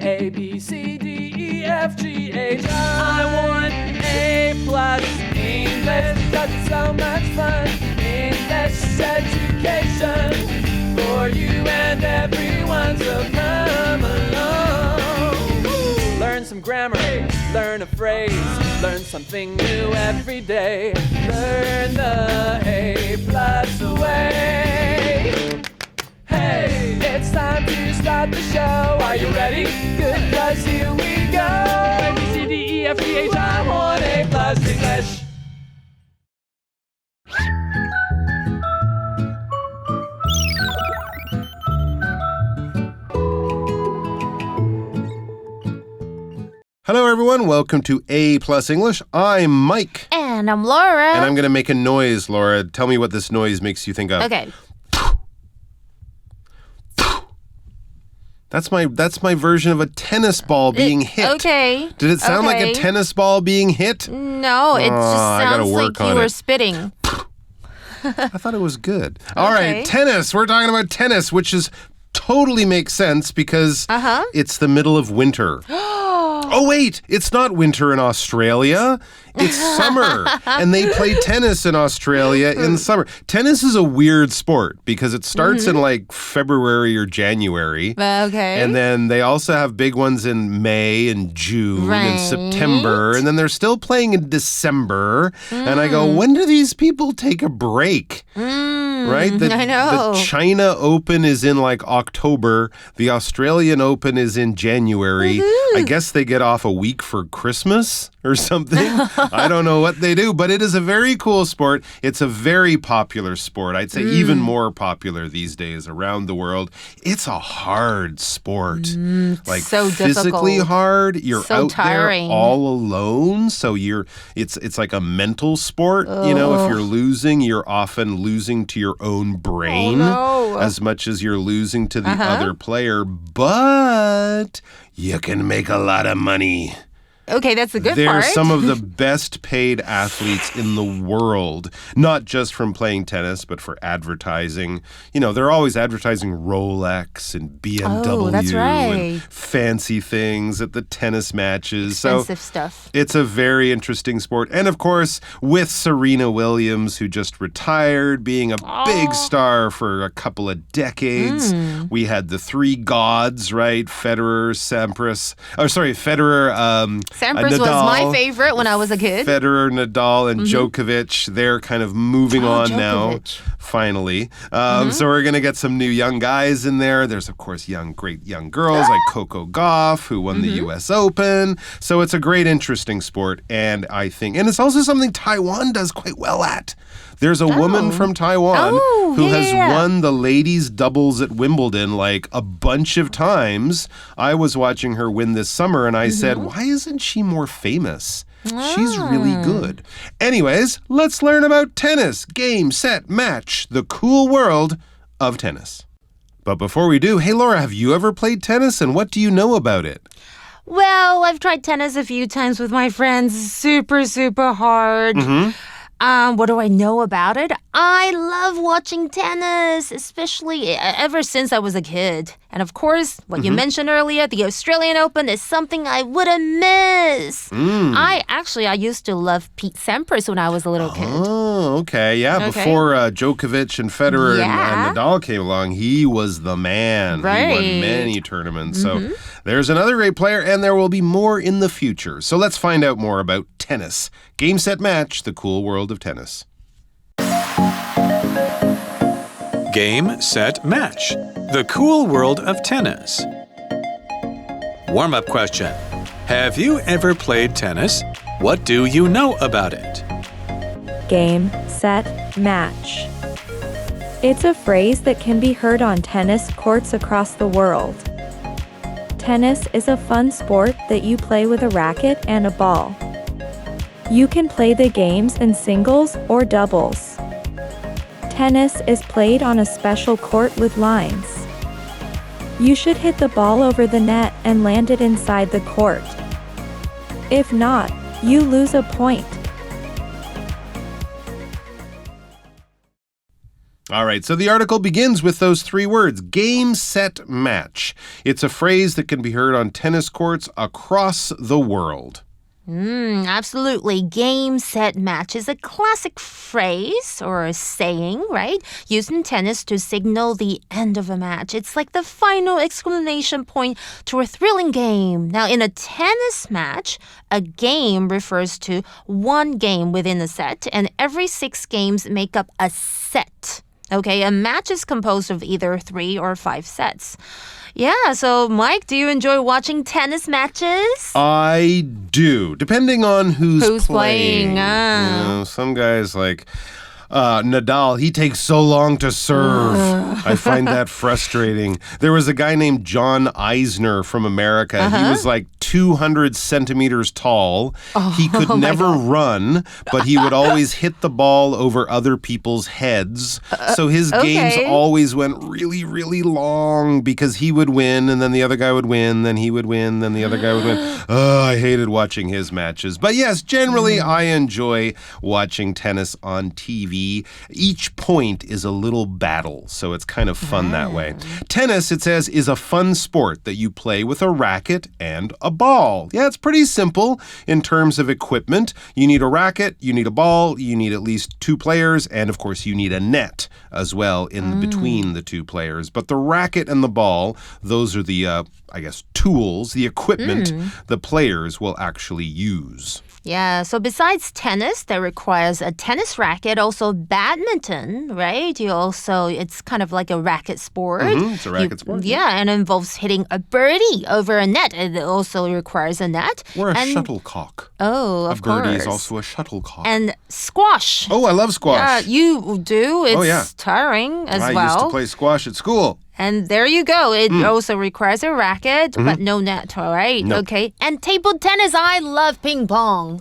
A, B, C, D, E, F, G, H, I want A+ English because it's so much fun. English education for you and everyone, so come along. Learn some grammar, learn a phrase, learn something new every day. Learn the A+ way. Hey, it's time to start the show. Are you ready? Good, 'cause here we go. A, B, C, D, E, F, G, H, I want A+ English. Hello, everyone. Welcome to A+ English. I'm Mike. And I'm Laura. And I'm going to make a noise, Laura. Tell me what this noise makes you think of. Okay. That's my version of a tennis ball being hit. Okay. Did it sound like a tennis ball being hit? No, it just sounds like you were spitting. I thought it was good. All right, tennis. We're talking about tennis, which is totally makes sense because it's the middle of winter. Oh, wait, it's not winter in Australia. It's summer, and they play tennis in Australia in summer. Tennis is a weird sport because it starts in like February or January. Okay. And then they also have big ones in May and June and September. And then they're still playing in December. And I go, when do these people take a break? Right? I know. The China Open is in like October. The Australian Open is in January. I guess they get off a week for Christmas or something. I don't know what they do, but it is a very cool sport. It's a very popular sport. I'd say even more popular these days around the world. It's a hard sport. Like so physically difficult. Hard. You're so out tiring. there all alone. So it's like a mental sport. You know, if you're losing, you're often losing to your own brain as much as you're losing to the other player. But you can make a lot of money. Okay, that's the good They're part. some of the best paid athletes in the world, not just from playing tennis, but for advertising. You know, they're always advertising Rolex and BMW and fancy things at the tennis matches. Expensive stuff. It's a very interesting sport. And of course, with Serena Williams, who just retired, being a big star for a couple of decades. We had the three gods, right? Federer, Sampras was my favorite when I was a kid. Federer, Nadal, and Djokovic. They're kind of moving on now, finally. So we're going to get some new young guys in there. There's, of course, great young girls like Coco Gauff, who won the U.S. Open. So it's a great, interesting sport. And it's also something Taiwan does quite well at. There's a woman from Taiwan who has won the ladies' doubles at Wimbledon like a bunch of times. I was watching her win this summer, and I said, why isn't she more famous? She's really good. Anyways, let's learn about tennis. Game, set, match. The cool world of tennis. But before we do, hey, Laura, have you ever played tennis, and what do you know about it? Well, I've tried tennis a few times with my friends. Super, super hard. What do I know about it? I love watching tennis, especially ever since I was a kid. And of course, what you mentioned earlier, the Australian Open is something I wouldn't miss. I used to love Pete Sampras when I was a little kid. Oh, okay. Yeah, before Djokovic and Federer and Nadal came along, he was the man. Right. He won many tournaments. So there's another great player, and there will be more in the future. So let's find out more about tennis. Game, set, match, the cool world of tennis. Game, set, match. The cool world of tennis. Warm-up question. Have you ever played tennis? What do you know about it? Game, set, match. It's a phrase that can be heard on tennis courts across the world. Tennis is a fun sport that you play with a racket and a ball. You can play the games in singles or doubles. Tennis is played on a special court with lines. You should hit the ball over the net and land it inside the court. If not, you lose a point. All right, so the article begins with those three words, game, set, match. It's a phrase that can be heard on tennis courts across the world. Absolutely. Game, set, match is a classic phrase or a saying, right? Used in tennis to signal the end of a match. It's like the final exclamation point to a thrilling game. Now, in a tennis match, a game refers to one game within a set, and every 6 games make up a set. Okay, a match is composed of either 3 or 5 sets. Yeah, so Mike, do you enjoy watching tennis matches? I do, depending on who's playing. Some guys like Nadal, he takes so long to serve. I find that frustrating. There was a guy named John Eisner from America. He was like 200 centimeters tall. He could never run, but he would always hit the ball over other people's heads. So his games always went really, really long because he would win, and then the other guy would win, then he would win, then the other guy would win. I hated watching his matches. But yes, generally I enjoy watching tennis on TV. Each point is a little battle, so it's kind of fun that way. Tennis, it says, is a fun sport that you play with a racket and a ball. Yeah, it's pretty simple in terms of equipment. You need a racket, you need a ball, you need at least 2 players, and of course you need a net as well in between the 2 players. But the racket and the ball, those are the, tools, the equipment the players will actually use. Yeah, so besides tennis, that requires a tennis racket, also badminton, right? It's kind of like a racket sport. It's a racket sport. Yeah, and it involves hitting a birdie over a net. It also requires a net. Or a shuttlecock. Oh, of course. A birdie is also a shuttlecock. And squash. Oh, I love squash. Yeah, you do. It's tiring as well. I used to play squash at school. And there you go. It also requires a racket, but no net, all right? No. Okay. And table tennis, I love ping pong.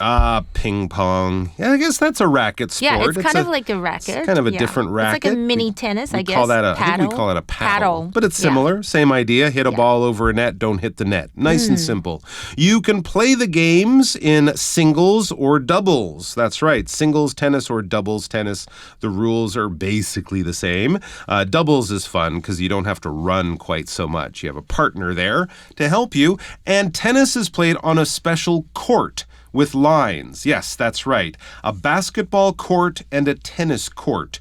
Ping pong. Yeah, I guess that's a racket sport. Yeah, it's kind of like a racket. It's kind of a different racket. It's like a mini tennis, I guess. I think we call it a paddle. But it's similar. Same idea. Hit a ball over a net, don't hit the net. Nice and simple. You can play the games in singles or doubles. That's right. Singles tennis or doubles tennis. The rules are basically the same. Doubles is fun because you don't have to run quite so much. You have a partner there to help you. And tennis is played on a special court with lines. Yes, that's right. A basketball court and a tennis court.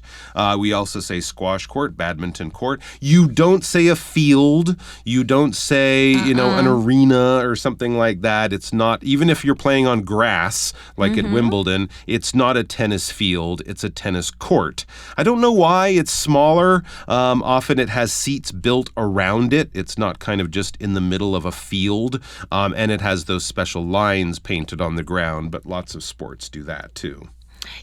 We also say squash court, badminton court. You don't say a field. You don't say, an arena or something like that. It's not, even if you're playing on grass, like at Wimbledon, it's not a tennis field. It's a tennis court. I don't know why it's smaller. Often it has seats built around it. It's not kind of just in the middle of a field. And it has those special lines painted on the ground, but lots of sports do that too.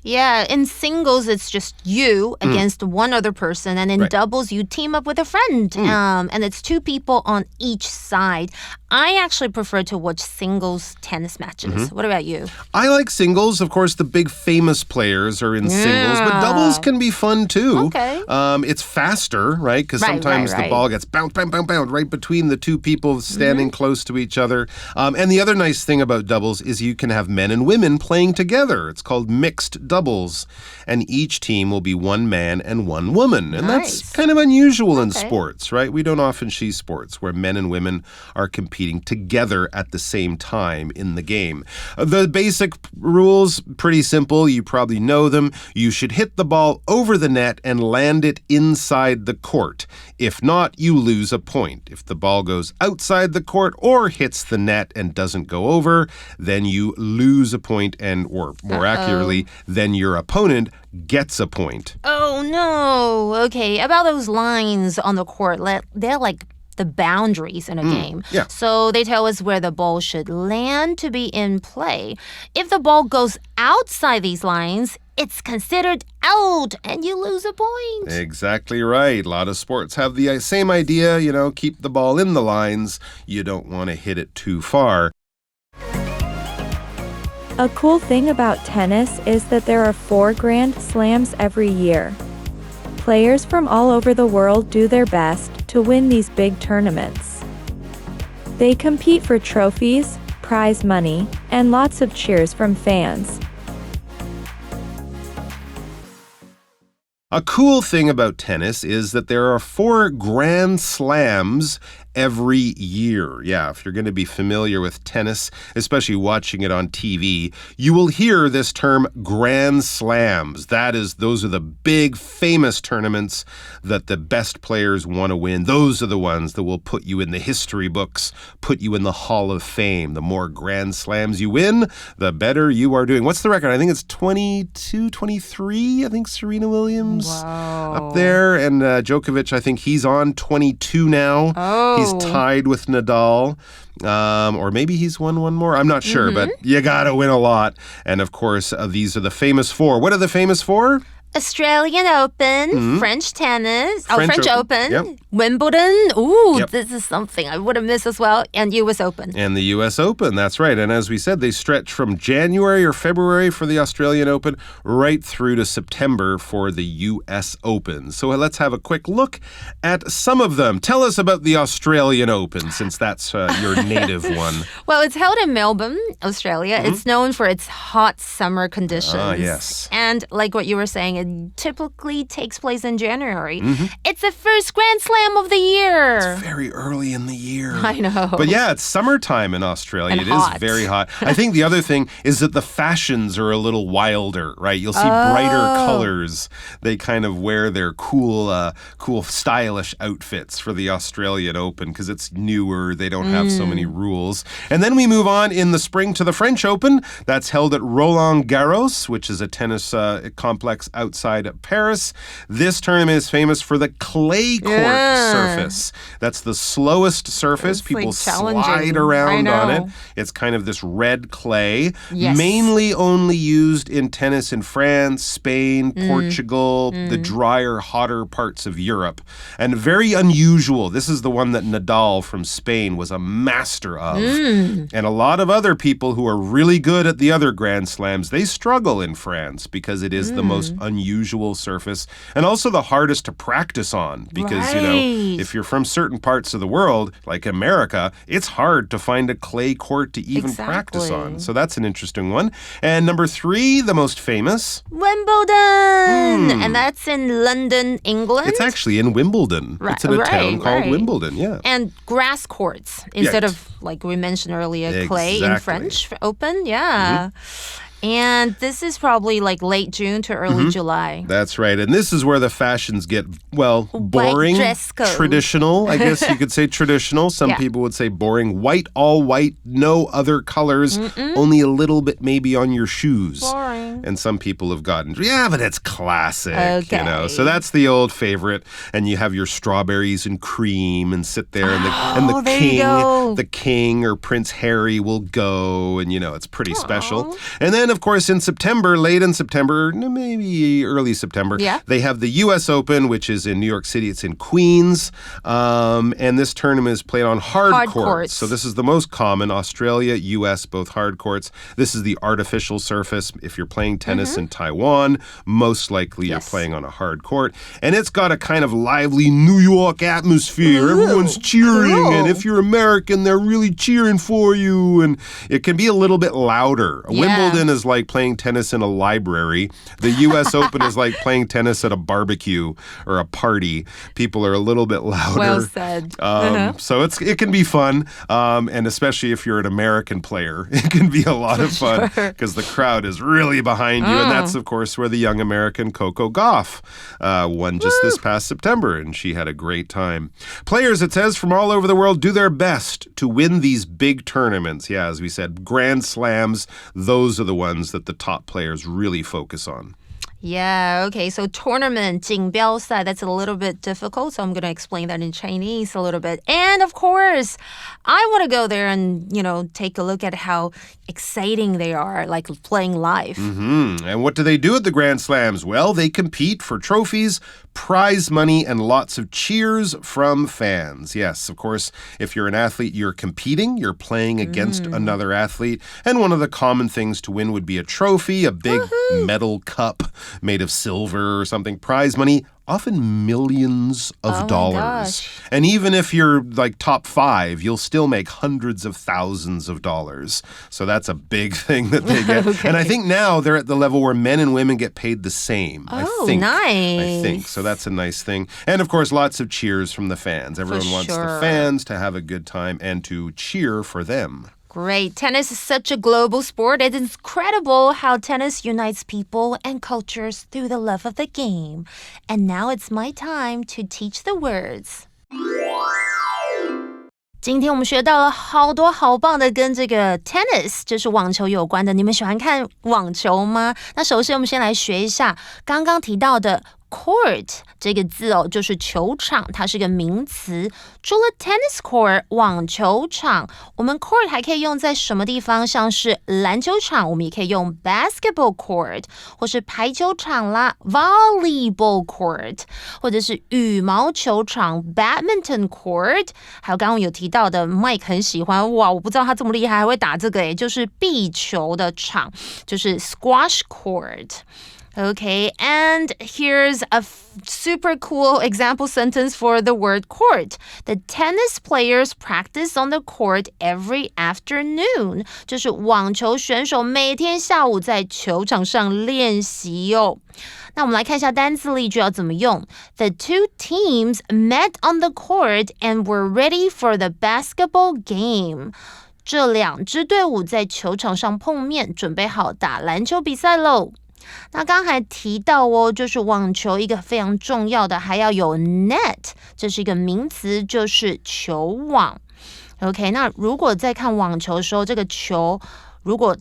Yeah, in singles, it's just you against one other person. And in doubles, you team up with a friend. And it's 2 people on each side. I actually prefer to watch singles tennis matches. What about you? I like singles. Of course, the big famous players are in singles, but doubles can be fun too. Okay. It's faster, right? Because sometimes the ball gets bounced right between the 2 people standing close to each other. And the other nice thing about doubles is you can have men and women playing together. It's called mixed doubles. And each team will be 1 man and 1 woman. And that's kind of unusual in sports, right? We don't often see sports where men and women are competing together at the same time in the game. The basic rules, pretty simple. You probably know them. You should hit the ball over the net and land it inside the court. If not, you lose a point. If the ball goes outside the court or hits the net and doesn't go over, then you lose a point, or more accurately, then your opponent gets a point. Oh, no. Okay, about those lines on the court, they're like the boundaries in a game. Yeah. So they tell us where the ball should land to be in play. If the ball goes outside these lines, it's considered out and you lose a point. Exactly right. A lot of sports have the same idea, keep the ball in the lines. You don't want to hit it too far. A cool thing about tennis is that there are 4 Grand Slams every year. Players from all over the world do their best to win these big tournaments. They compete for trophies, prize money, and lots of cheers from fans. A cool thing about tennis is that there are 4 Grand Slams every year. Yeah, if you're going to be familiar with tennis, especially watching it on TV, you will hear this term Grand Slams. Those are the big famous tournaments that the best players want to win. Those are the ones that will put you in the history books, put you in the Hall of Fame. The more Grand Slams you win, the better you are doing. What's the record? I think it's 22, 23. I think Serena Williams up there. And Djokovic, I think he's on 22 now. He's tied with Nadal. Or maybe he's won one more. I'm not sure, but you gotta win a lot. And of course, these are the famous 4. What are the famous 4? Australian Open, French tennis, French Open, yep. Wimbledon. Ooh, This is something I wouldn't miss as well. And US Open. And the US Open, that's right. And as we said, they stretch from January or February for the Australian Open right through to September for the US Open. So let's have a quick look at some of them. Tell us about the Australian Open, since that's your native one. Well, it's held in Melbourne, Australia. It's known for its hot summer conditions. Ah, yes. And like what you were saying, it typically takes place in January. It's the first Grand Slam of the year. It's very early in the year. I know. But yeah, it's summertime in Australia. And it hot. is very hot. I think the other thing is that the fashions are a little wilder, right? You'll see brighter colors. They kind of wear their cool, stylish outfits for the Australian Open because it's newer. They don't have so many rules. And then we move on in the spring to the French Open. That's held at Roland Garros, which is a tennis complex outside of Paris. This tournament is famous for the clay court surface. That's the slowest surface. It's People like challenging. slide around on it. know. It's kind of this red clay, Yes. mainly only used in tennis in France, Spain, Portugal, the drier, hotter parts of Europe. And very unusual. This is the one that Nadal from Spain was a master of. And a lot of other people who are really good at the other Grand Slams, they struggle in France because it is the most unusual surface and also the hardest to practice on because, you know, Right. if you're from certain parts of the world, like America, it's hard to find a clay court to even practice on. Exactly. So that's an interesting one. And number 3, the most famous. Wimbledon! And that's in London, England. It's actually in Wimbledon. It's in a town called Wimbledon, yeah. And grass courts instead of, like we mentioned earlier, clay in French Open. Yeah. And this is probably like late June to early July. That's right. And this is where the fashions get, well, boring. White dress code. Traditional. I guess you could say traditional. Some Yeah. people would say boring. White, all white, no other colors, only a little bit maybe on your shoes. Boring. And some people have gotten, yeah, but it's classic, you know. Okay. So that's the old favorite. And you have your strawberries and cream and sit there and the there you go. king or Prince Harry will go and, you know, it's pretty special. And then, of course, in September, late in September, maybe early September, they have the U.S. Open, which is in New York City. It's in Queens. And this tournament is played on hard courts. So this is the most common. Australia, U.S., both hard courts. This is the artificial surface. If you're playing tennis in Taiwan, most likely you're playing on a hard court. And it's got a kind of lively New York atmosphere. Everyone's cheering. And if you're American, they're really cheering for you. And it can be a little bit louder. Wimbledon is like playing tennis in a library. The U.S. Open is like playing tennis at a barbecue or a party. People are a little bit louder. Well said. So it can be fun, and especially if you're an American player, it can be a lot of fun because the crowd is really behind you. And that's, of course, where the young American Coco Gauff won just this past September, and she had a great time. Players, it says, from all over the world do their best to win these big tournaments. Yeah, as we said, Grand Slams, those are the ones that the top players really focus on. Yeah, okay. So tournament, 锦标赛, that's a little bit difficult. So I'm going to explain that in Chinese a little bit. And of course, I want to go there and, you know, take a look at how exciting they are, like playing live. And what do they do at the Grand Slams? Well, they compete for trophies, prize money, and lots of cheers from fans. Yes, of course, if you're an athlete, you're competing, you're playing against another athlete. And one of the common things to win would be a trophy, a big metal cup made of silver or something. Prize money, often millions of dollars. Gosh. And even if you're like top 5, you'll still make hundreds of thousands of dollars. So that's a big thing that they get. Okay. And I think now they're at the level where men and women get paid the same. Oh, I think. nice. I think. So that's a nice thing. And of course, lots of cheers from the fans. Everyone wants the fans to have a good time and to cheer for them. Great. Tennis is such a global sport. It's incredible how tennis unites people and cultures through the love of the game. And now it's my time to teach the words. 今天我们学到了好多好棒的跟这个 tennis 就是网球有关的。你们喜欢看网球吗？那首先我们先来学一下刚刚提到的Court 这个字哦，就是球场，它是个名词。除了 tennis court 网球场，我们 court 还可以用在什么地方？像是篮球场，我们也可以用 basketball court， 或是排球场啦 volleyball court， 或者是羽毛球场 badminton court， 还有刚刚有提到的 Mike 很喜欢，哇，我不知道他这么厉害，还会打这个耶，就是壁球的场，就是 squash court。Okay, and here's a super cool example sentence for the word court. The tennis players practice on the court every afternoon. 就是网球选手每天下午在球场上练习哦。那我们来看一下单字例句要怎么用。The two teams met on the court and were ready for the basketball game. 这两支队伍在球场上碰面，准备好打篮球比赛喽。那刚才提到哦，就是网球一个非常重要的还要有 net， 这是一个名词，就是球网。OK， 那如果在看网球的时候，这个球如果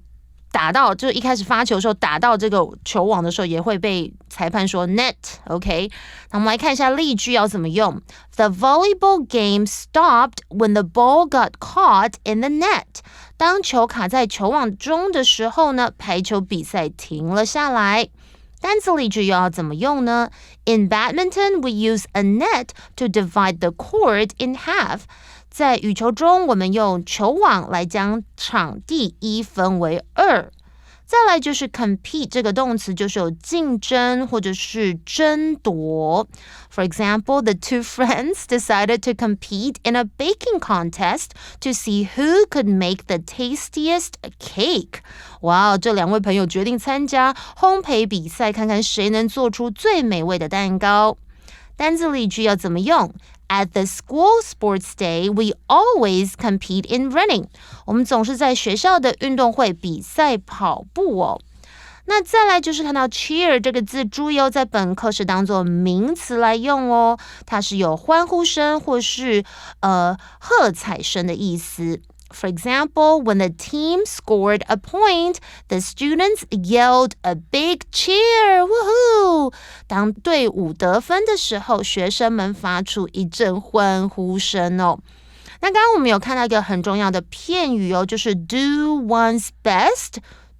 打到，就一开始发球的时候打到这个球网的时候，也会被裁判说 net。OK， 那我们来看一下例句要怎么用。The volleyball game stopped when the ball got caught in the net. 当球卡在球网中的时候呢，排球比赛停了下来。单字例句又要怎么用呢？ In badminton, we use a net to divide the court in half. 在羽球中，我们用球网来将场地一分为二。再来就是 compete 这个动词，就是有竞争或者是争夺。For example, the two friends decided to compete in a baking contest to see who could make the tastiest cake. 哇，这两位朋友决定参加烘焙比赛，看看谁能做出最美味的蛋糕。单字例句要怎么用？At the school sports day, we always compete in running. 我们总是在学校的运动会比赛跑步哦。那再来就是看到 cheer 这个字，注意哦，在本课是当作名词来用哦，它是有欢呼声或是喝彩声的意思。For example, when the team scored a point, the students yelled a big cheer. Woohoo! 当队伍得分的时候，学生们发出一阵欢呼声哦。那刚刚我们有看到一个很重要的片语哦，就是 do one's best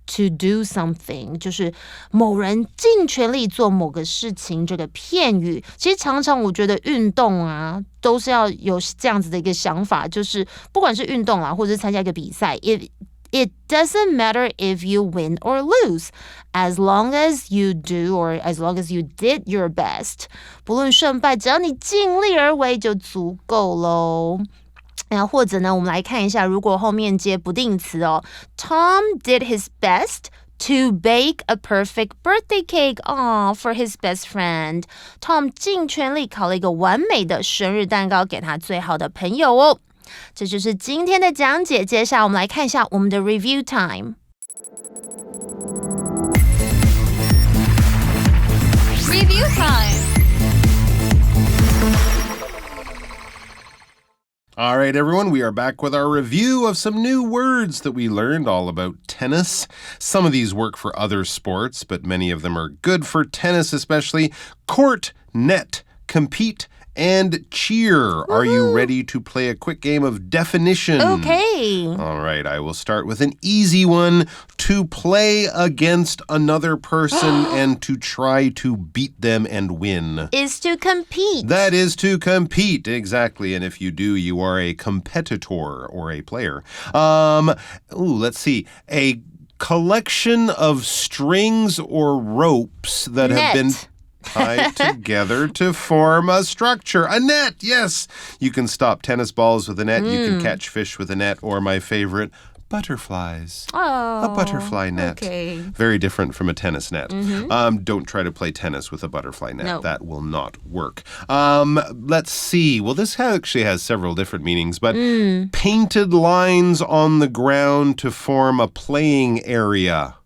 to do something， 就是某人尽全力做某个事情，这个片语其实常常我觉得运动啊都是要有这样子的一个想法，就是不管是运动啊或者是参加一个比赛， it doesn't matter if you win or lose, as long as you do or as long as you did your best. 不论胜败，只要你尽力而为就足够咯。然后或者呢，我们来看一下，如果后面接不定词哦 Tom did his best to bake a perfect birthday cake for his best friend. Tom 尽全力烤了一个完美的生日蛋糕给他最好的朋友哦。这就是今天的讲解，接下来我们来看一下我们的 review time. Review time.All right, everyone, we are back with our review of some new words that we learned all about tennis. Some of these work for other sports, but many of them are good for tennis, especially court, net, compete, and cheer. Are you ready to play a quick game of definition? Okay. All right, I will start with an easy one. To play against another person and to try to beat them and win. Is to compete. That is to compete, exactly. And if you do, you are a competitor or a player. Let's see. A collection of strings or ropes that have been... tied together to form a structure. A net, yes. You can stop tennis balls with a net. You can catch fish with a net. Or my favorite, butterflies. Oh, a butterfly net. Okay. Very different from a tennis net. Don't try to play tennis with a butterfly net. No. That will not work. Let's see. Well, this actually has several different meanings, but painted lines on the ground to form a playing area.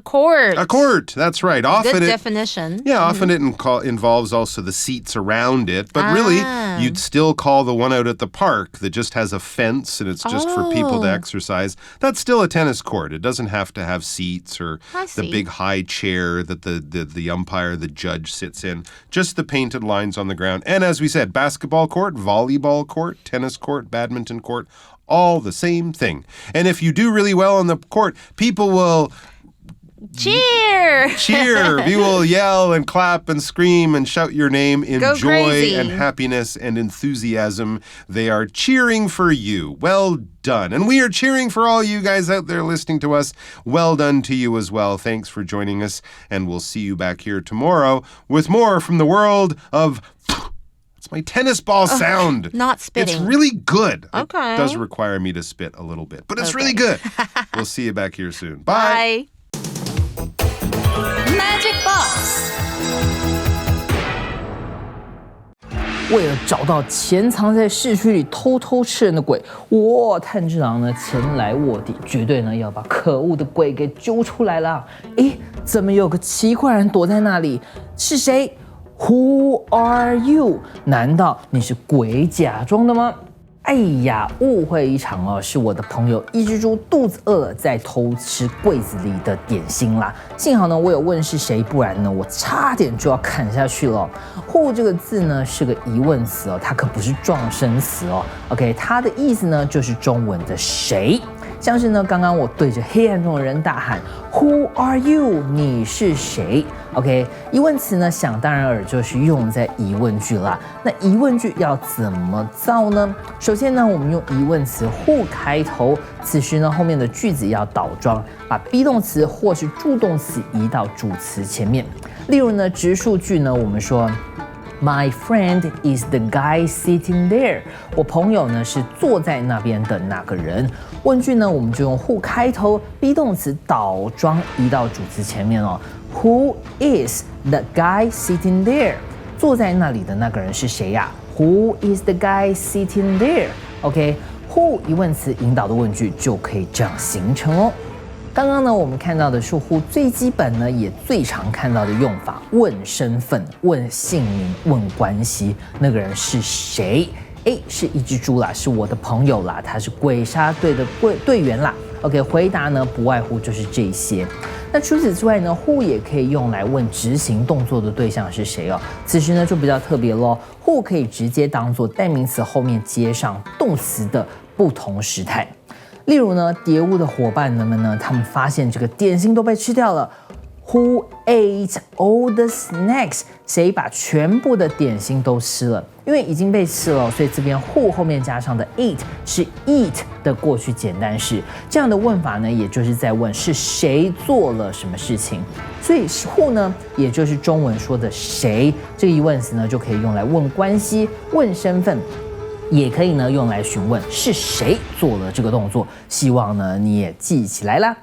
Court. A court, that's right. Often Good definition. Yeah, often it involves also the seats around it. But really, you'd still call the one out at the park that just has a fence and it's just for people to exercise. That's still a tennis court. It doesn't have to have seats or the big high chair that the umpire, the judge sits in. Just the painted lines on the ground. And as we said, basketball court, volleyball court, tennis court, badminton court, all the same thing. And if you do really well on the court, people will cheer. You will yell and clap and scream and shout your name in joy and happiness and enthusiasm. They are cheering for you. Well done. And we are cheering for all you guys out there listening to us. Well done to you as well. Thanks for joining us. And we'll see you back here tomorrow with more from the world of... It's my tennis ball sound. Not spitting. It's really good. Okay. It does require me to spit a little bit, but it's really good. We'll see you back here soon. Bye. Magic Box 为了找到潜藏在市区里偷偷吃人的鬼，炭治郎呢前来卧底，绝对呢要把可恶的鬼给揪出来了。诶，怎么有个奇怪人躲在那里？是谁？Who are you？ 难道你是鬼假装的吗？哎呀，误会一场哦，是我的朋友一只猪肚子饿了，在偷吃柜子里的点心啦。幸好呢，我有问是谁，不然呢，我差点就要砍下去了。Who 这个字呢是个疑问词哦，它可不是状声词哦。OK， 它的意思呢就是中文的谁。像是呢，刚刚我对着黑暗中的人大喊 Who are you？ 你是谁 ？OK， 疑问词呢，想当然尔就是用在疑问句啦。那疑问句要怎么造呢？首先呢，我们用疑问词 who 开头，此时呢后面的句子要倒装，把 be 动词或是助动词移到主词前面。例如呢，直述句呢，我们说。My friend is the guy sitting there. 我朋友呢是坐在那边的那个人。问句呢，我们就用 who 开头 ，be 动词倒装移到主词前面哦。Who is the guy sitting there? 坐在那里的那个人是谁呀？Who is the guy sitting there? OK，who 疑问词引导的问句就可以这样形成哦。刚刚呢，我们看到的是 who 最基本呢，也最常看到的用法，问身份、问姓名、问关系，那个人是谁？是一只猪啦，是我的朋友啦，他是鬼杀队的队员啦。OK， 回答呢不外乎就是这些。那除此之外呢 ，who 也可以用来问执行动作的对象是谁哦。此时呢就比较特别咯 ，who 可以直接当作代名词后面接上动词的不同时态。例如呢，蝶屋的伙伴们呢，他们发现这个点心都被吃掉了。Who ate all the snacks？ 谁把全部的点心都吃了？因为已经被吃了，所以这边 who 后面加上的 eat 是 eat 的过去简单式。这样的问法呢，也就是在问是谁做了什么事情。所以 who 呢，也就是中文说的谁，这个疑问词呢，就可以用来问关系、问身份。也可以呢用来询问是谁做了这个动作，希望呢你也记起来啦。